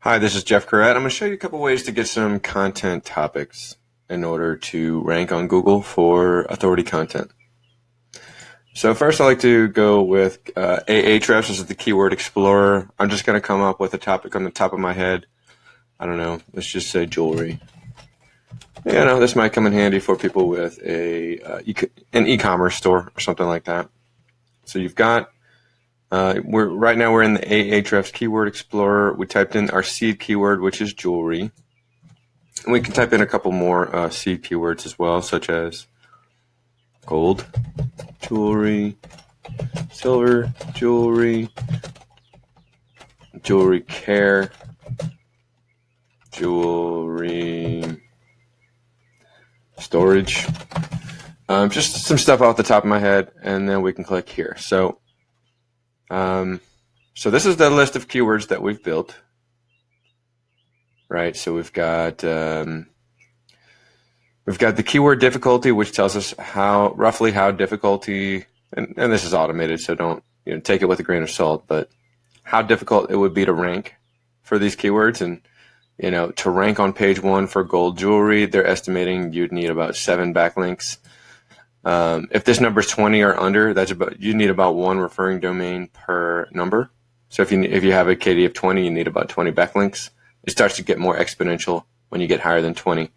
Hi, this is Jeff Currat. I'm going to show you a couple ways to get some content topics in order to rank on Google for authority content. So first I like to go with Ahrefs. This is the Keyword Explorer. I'm just going to come up with a topic on the top of my head. I don't know, let's just say jewelry. This might come in handy for people with an e-commerce store or something like that. So you've got right now we're in the Ahrefs Keyword Explorer. We typed in our seed keyword, which is jewelry. And we can type in a couple more seed keywords as well, such as gold, jewelry, silver, jewelry, jewelry care, jewelry storage. Just some stuff off the top of my head, and then we can click here. So this is the list of keywords that we've built, right? So we've got the keyword difficulty, which tells us roughly how difficulty, and this is automated, so don't take it with a grain of salt, but how difficult it would be to rank for these keywords. And to rank on page 1 for gold jewelry, they're estimating you'd need about 7 backlinks. If this number is 20 or under, you need about 1 referring domain per number. So if you have a KD of 20, you need about 20 backlinks. It starts to get more exponential when you get higher than 20.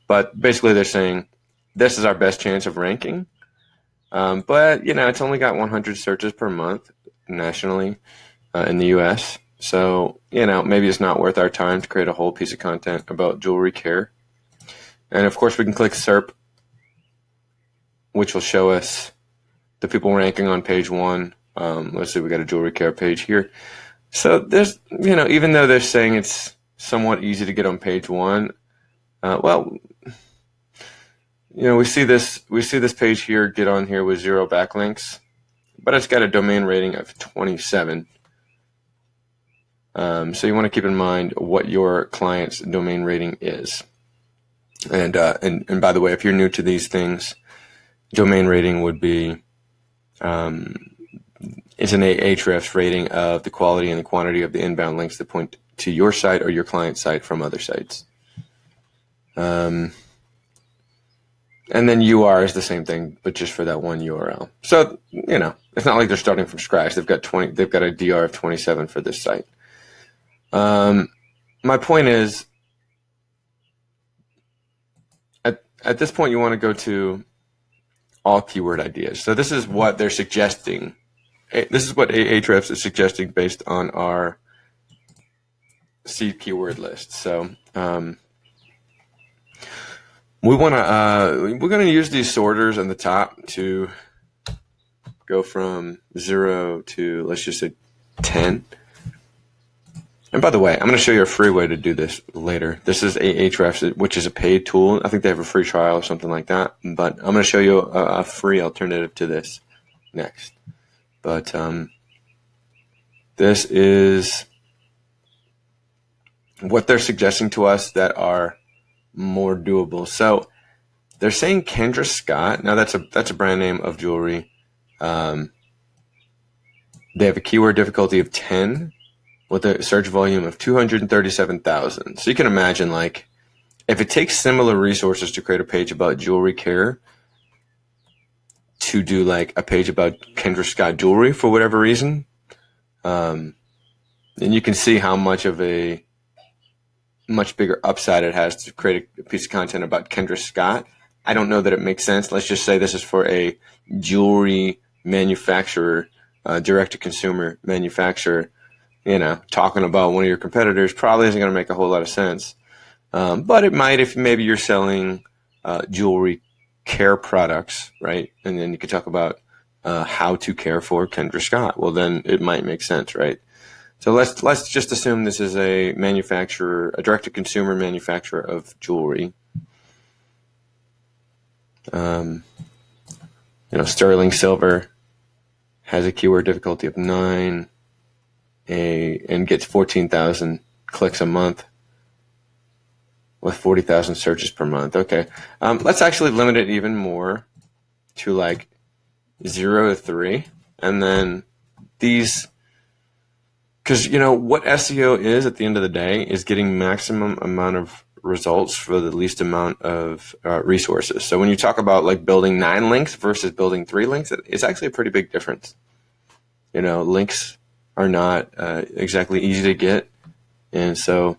But basically they're saying this is our best chance of ranking. But it's only got 100 searches per month nationally in the US. So, maybe it's not worth our time to create a whole piece of content about jewelry care. And of course we can click SERP, which will show us the people ranking on page 1. Let's see, we got a jewelry care page here. So there's, even though they're saying it's somewhat easy to get on page 1, we see this page here get on here with 0 backlinks, but it's got a domain rating of 27. So you want to keep in mind what your client's domain rating is. And by the way, if you're new to these things, domain rating would be it's an Ahrefs rating of the quality and the quantity of the inbound links that point to your site or your client's site from other sites. And then UR is the same thing, but just for that one URL. So it's not like they're starting from scratch. They've got a DR of 27 for this site. My point is, at this point, you want to go to all keyword ideas. So this is what they're suggesting. This is what Ahrefs is suggesting based on our seed keyword list. So we're going to use these sorters on the top to go from 0 to, let's just say, 10. And by the way, I'm going to show you a free way to do this later. This is Ahrefs, which is a paid tool. I think they have a free trial or something like that. But I'm going to show you a free alternative to this next. But this is what they're suggesting to us that are more doable. So they're saying Kendra Scott. Now that's a brand name of jewelry. They have a keyword difficulty of 10 with a search volume of 237,000. So you can imagine, like, if it takes similar resources to create a page about jewelry care to do like a page about Kendra Scott jewelry for whatever reason, then you can see how much of a much bigger upside it has to create a piece of content about Kendra Scott. I don't know that it makes sense. Let's just say this is for a jewelry manufacturer, direct-to-consumer manufacturer. Talking about one of your competitors probably isn't going to make a whole lot of sense. But it might if maybe you're selling jewelry care products, right? And then you could talk about how to care for Kendra Scott. Well, then it might make sense, right? So let's just assume this is a manufacturer, a direct-to-consumer manufacturer of jewelry. Sterling silver has a keyword difficulty of 9 and gets 14,000 clicks a month with 40,000 searches per month. Okay, let's actually limit it even more to like 0 to 3, and then these because what SEO is at the end of the day is getting maximum amount of results for the least amount of resources. So when you talk about like building 9 links versus building 3 links, it's actually a pretty big difference. Links are not exactly easy to get, and so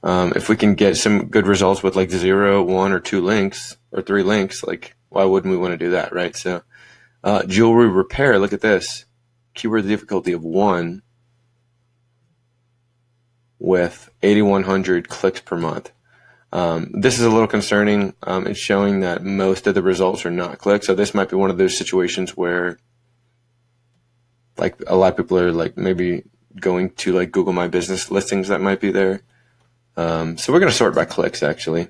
if we can get some good results with like 0, 1, or 2 links or 3 links, like why wouldn't we want to do that, right? So jewelry repair, look at this. Keyword difficulty of 1 with 8,100 clicks per month. This is a little concerning. It's showing that most of the results are not clicks. So this might be one of those situations where like a lot of people are like maybe going to like Google My Business listings that might be there. So we're going to sort by clicks actually.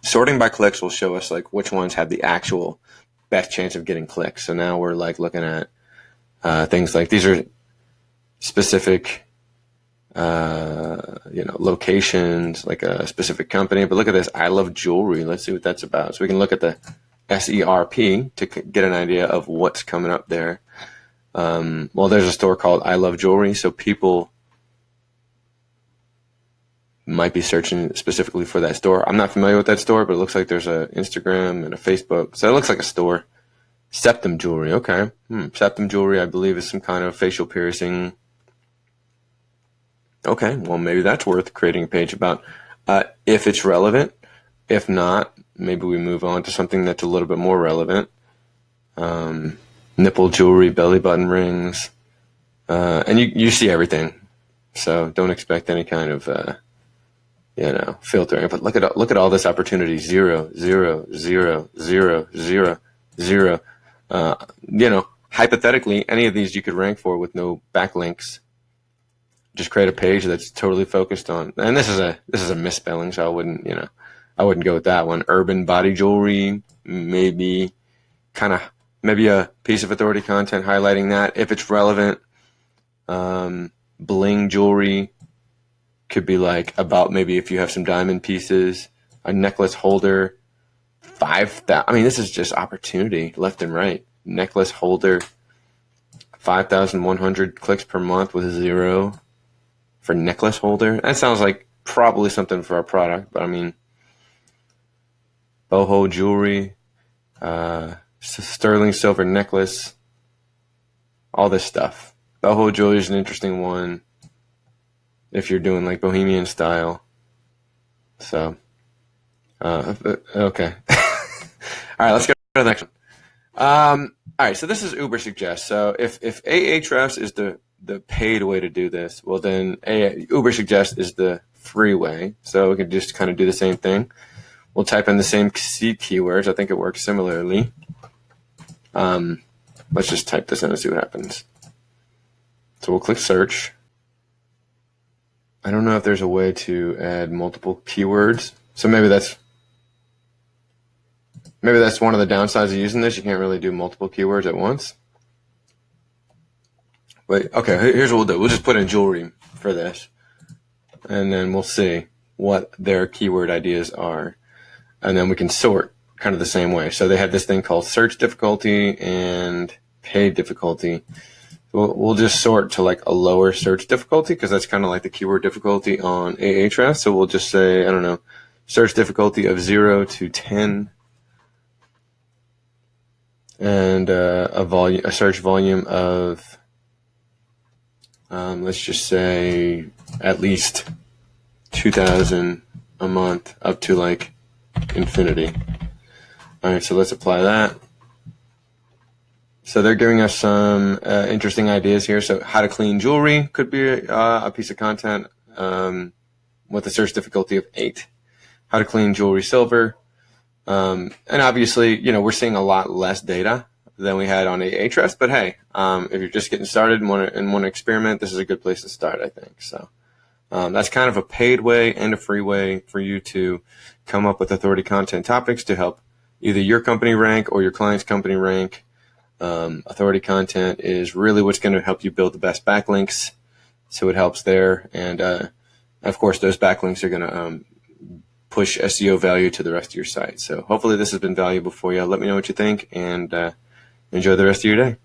Sorting by clicks will show us like which ones have the actual best chance of getting clicks. So now we're like looking at things like these are specific locations, like a specific company. But look at this, I love jewelry. Let's see what that's about. So we can look at the SERP to get an idea of what's coming up there. Well, there's a store called I Love Jewelry, so people might be searching specifically for that store. I'm not familiar with that store, but it looks like there's a Instagram and a Facebook. So it looks like a store. Septum Jewelry, okay. Septum Jewelry, I believe, is some kind of facial piercing. Okay, well, maybe that's worth creating a page about if it's relevant. If not, maybe we move on to something that's a little bit more relevant. Nipple jewelry, belly button rings, and you see everything. So don't expect any kind of filtering. But look at all this opportunity. 0, 0, 0, 0, 0, 0. Hypothetically, any of these you could rank for with no backlinks. Just create a page that's totally focused on, and this is a misspelling, so I wouldn't go with that one. Urban body jewelry, maybe a piece of authority content highlighting that if it's relevant. Bling jewelry could be like about maybe if you have some diamond pieces. A necklace holder, 5,000. I mean, this is just opportunity left and right. Necklace holder, 5,100 clicks per month with 0 for necklace holder. That sounds like probably something for our product, but I mean, boho jewelry, sterling silver necklace, all this stuff. Boho jewelry is an interesting one if you're doing like bohemian style. So, okay. All right, let's go to the next one. All right, so this is Uber Suggest. So if Ahrefs is the paid way to do this, well then Uber Suggest is the free way. So we can just kind of do the same thing. We'll type in the same seed keywords. I think it works similarly. Let's just type this in and see what happens. So we'll click search. I don't know if there's a way to add multiple keywords. So maybe that's one of the downsides of using this. You can't really do multiple keywords at once. But okay, here's what we'll do. We'll just put in jewelry for this, and then we'll see what their keyword ideas are. And then we can sort kind of the same way. So they have this thing called search difficulty and paid difficulty. We'll just sort to like a lower search difficulty because that's kind of like the keyword difficulty on Ahrefs. So we'll just say, I don't know, search difficulty of 0 to 10, and a search volume of let's just say at least 2,000 a month up to like infinity. All right, so let's apply that. So they're giving us some interesting ideas here. So how to clean jewelry could be a piece of content with a search difficulty of 8. How to clean jewelry silver. And obviously, we're seeing a lot less data than we had on Ahrefs. But hey, if you're just getting started and want to experiment, this is a good place to start, I think. So that's kind of a paid way and a free way for you to come up with authority content topics to help either your company rank or your client's company rank. Authority content is really what's going to help you build the best backlinks, so it helps there. And of course, those backlinks are going to push SEO value to the rest of your site. So hopefully this has been valuable for you. Let me know what you think, and enjoy the rest of your day.